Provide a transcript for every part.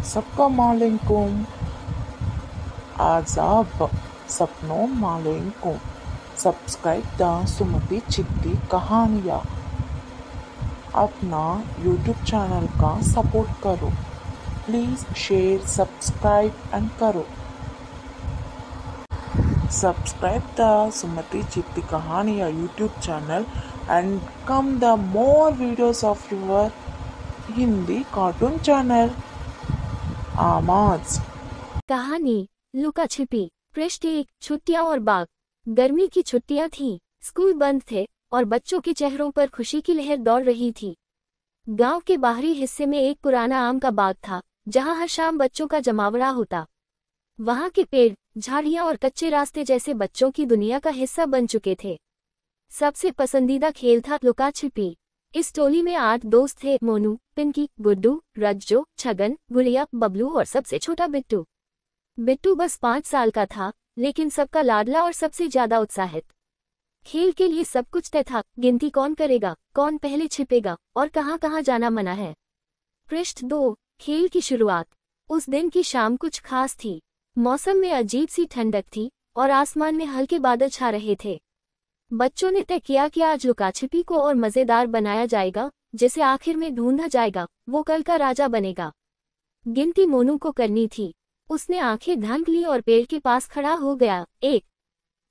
सबका मालेकुम। आदाब सपनों मालेकुम। सब्सक्राइब द सुमति चिट्ठी कहानियाँ। अपना यूट्यूब चैनल का सपोर्ट करो। प्लीज़ शेयर सब्सक्राइब एंड करो। Subscribe the Sumati Chitti Kahaniya YouTube channel and come the more videos of your Hindi cartoon channel. आमाज। कहानी लुका छिपी। पृष्ठ 1। छुट्टियां और बाग। गर्मी की छुट्टियां थीं, स्कूल बंद थे और बच्चों के चेहरों पर खुशी की लहर दौड़ रही थी। गांव के बाहरी हिस्से में एक पुराना आम का बाग था, जहां हर शाम बच्चों का जमावड़ा होता। वहां के पेड़, झाड़ियां और कच्चे रास्ते जैसे बच्चों की दुनिया का हिस्सा बन चुके थे। सबसे पसंदीदा खेल था लुका छिपी। इस टोली में 8 दोस्त थे: मोनू, पिंकी, गुड्डू, रज्जो, छगन, गुड़िया, बबलू और सबसे छोटा बिट्टू। बिट्टू बस 5 साल का था, लेकिन सबका लाडला और सबसे ज्यादा उत्साहित। खेल के लिए सब कुछ तय था। गिनती कौन करेगा, कौन पहले छिपेगा और कहाँ कहाँ जाना मना है। पृष्ठ 2। खेल की शुरुआत। उस दिन की शाम कुछ खास थी। मौसम में अजीब सी ठंडक थी और आसमान में हल्के बादल छा रहे थे। बच्चों ने तय किया कि आज लुका छिपी को और मजेदार बनाया जाएगा, जिसे आखिर में ढूंढा जाएगा वो कल का राजा बनेगा। गिनती मोनू को करनी थी। उसने आंखें ढंक ली और पेड़ के पास खड़ा हो गया। 1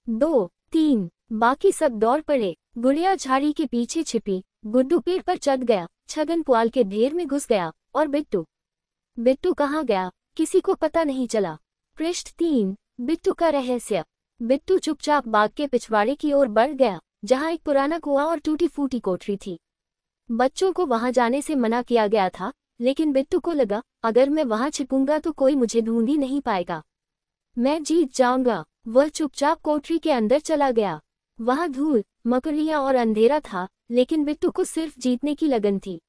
2 3। बाकी सब दौड़ पड़े। गुड़िया झाड़ी के पीछे छिपी, गुड्डू पेड़ पर चढ़ गया, छगन पुआल के ढेर में घुस गया और बिट्टू कहाँ गया, किसी को पता नहीं चला। पृष्ठ 3। बिट्टू का रहस्य। बिट्टू चुपचाप बाग के पिछवाड़े की ओर बढ़ गया, जहां एक पुराना कुआं और टूटी फूटी कोठरी थी। बच्चों को वहां जाने से मना किया गया था, लेकिन बिट्टू को लगा, अगर मैं वहां छिपूंगा तो कोई मुझे ढूंढ ही नहीं पाएगा। मैं जीत जाऊंगा। वह चुपचाप कोठरी के अंदर चला गया। वहां धूल, मकड़ियां और अंधेरा था, लेकिन बिट्टू को सिर्फ जीतने की लगन थी।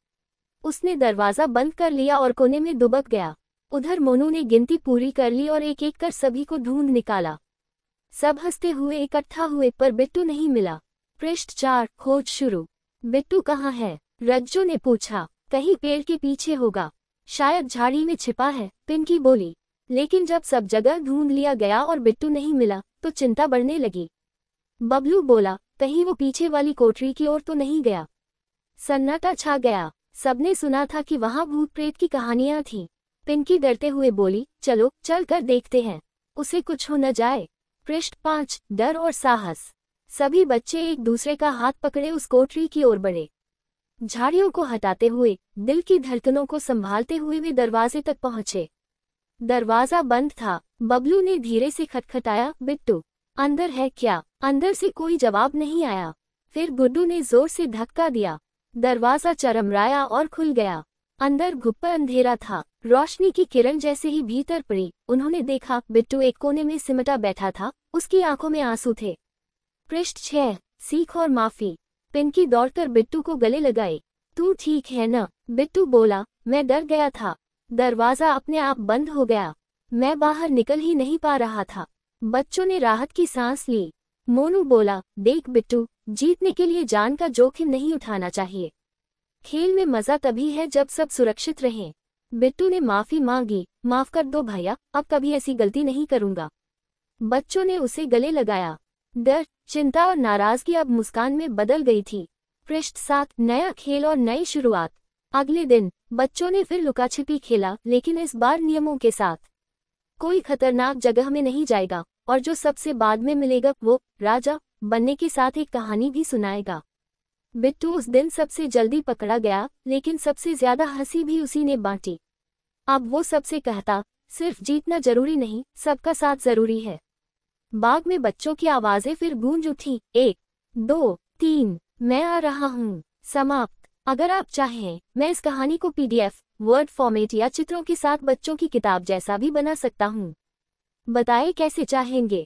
उसने दरवाजा बंद कर लिया और कोने में दुबक गया। उधर मोनू ने गिनती पूरी कर ली और एक एक कर सभी को ढूंढ निकाला। सब हंसते हुए इकट्ठा हुए, पर बिट्टू नहीं मिला। पृष्ठ 4। खोज शुरू। बिट्टू कहाँ है? रज्जो ने पूछा। कहीं पेड़ के पीछे होगा, शायद झाड़ी में छिपा है, पिंकी बोली। लेकिन जब सब जगह ढूंढ लिया गया और बिट्टू नहीं मिला, तो चिंता बढ़ने लगी। बबलू बोला, कहीं वो पीछे वाली कोठरी की ओर तो नहीं गया। सन्नाटा छा गया। सबने सुना था कि वहां भूत प्रेत की कहानियां थीं। पिंकी डरते हुए बोली, चलो चल कर देखते हैं, उसे कुछ हो न जाए। पृष्ठ 5। डर और साहस। सभी बच्चे एक दूसरे का हाथ पकड़े उस कोठरी की ओर बढ़े। झाड़ियों को हटाते हुए, दिल की धड़कनों को संभालते हुए वे दरवाजे तक पहुंचे। दरवाजा बंद था। बबलू ने धीरे से खटखटाया, बिट्टू अंदर है क्या? अंदर से कोई जवाब नहीं आया। फिर गुड्डू ने जोर से धक्का दिया। दरवाजा चरमराया और खुल गया। अंदर घुप्पा अंधेरा था। रोशनी की किरण जैसे ही भीतर पड़ी, उन्होंने देखा बिट्टू एक कोने में सिमटा बैठा था, उसकी आंखों में आंसू थे। पृष्ठ 6। सीख और माफी। पिंकी दौड़कर बिट्टू को गले लगाई। तू ठीक है न? बिट्टू बोला, मैं डर गया था। दरवाजा अपने आप बंद हो गया। मैं बाहर निकल ही नहीं पा रहा था। बच्चों ने राहत की सांस ली। मोनू बोला, देख बिट्टू, जीतने के लिए जान का जोखिम नहीं उठाना चाहिए। खेल में मजा तभी है जब सब सुरक्षित रहें। बिट्टू ने माफी मांगी, माफ कर दो भैया, अब कभी ऐसी गलती नहीं करूंगा। बच्चों ने उसे गले लगाया। डर, चिंता और नाराजगी अब मुस्कान में बदल गई थी। पृष्ठ 7। नया खेल और नई शुरुआत। अगले दिन बच्चों ने फिर लुका छिपी खेला, लेकिन इस बार नियमों के साथ। कोई खतरनाक जगह में नहीं जाएगा और जो सबसे बाद में मिलेगा वो राजा बनने के साथ एक कहानी भी सुनाएगा। बिट्टू उस दिन सबसे जल्दी पकड़ा गया, लेकिन सबसे ज्यादा हंसी भी उसी ने बांटी। अब वो सबसे कहता, सिर्फ जीतना जरूरी नहीं, सबका साथ जरूरी है। बाग में बच्चों की आवाजें फिर गूंज उठी। 1 2 3। मैं आ रहा हूँ। समाप्त। अगर आप चाहें, मैं इस कहानी को PDF, वर्ड फॉर्मेट या चित्रों के साथ बच्चों की किताब जैसा भी बना सकता हूँ। बताएं कैसे चाहेंगे।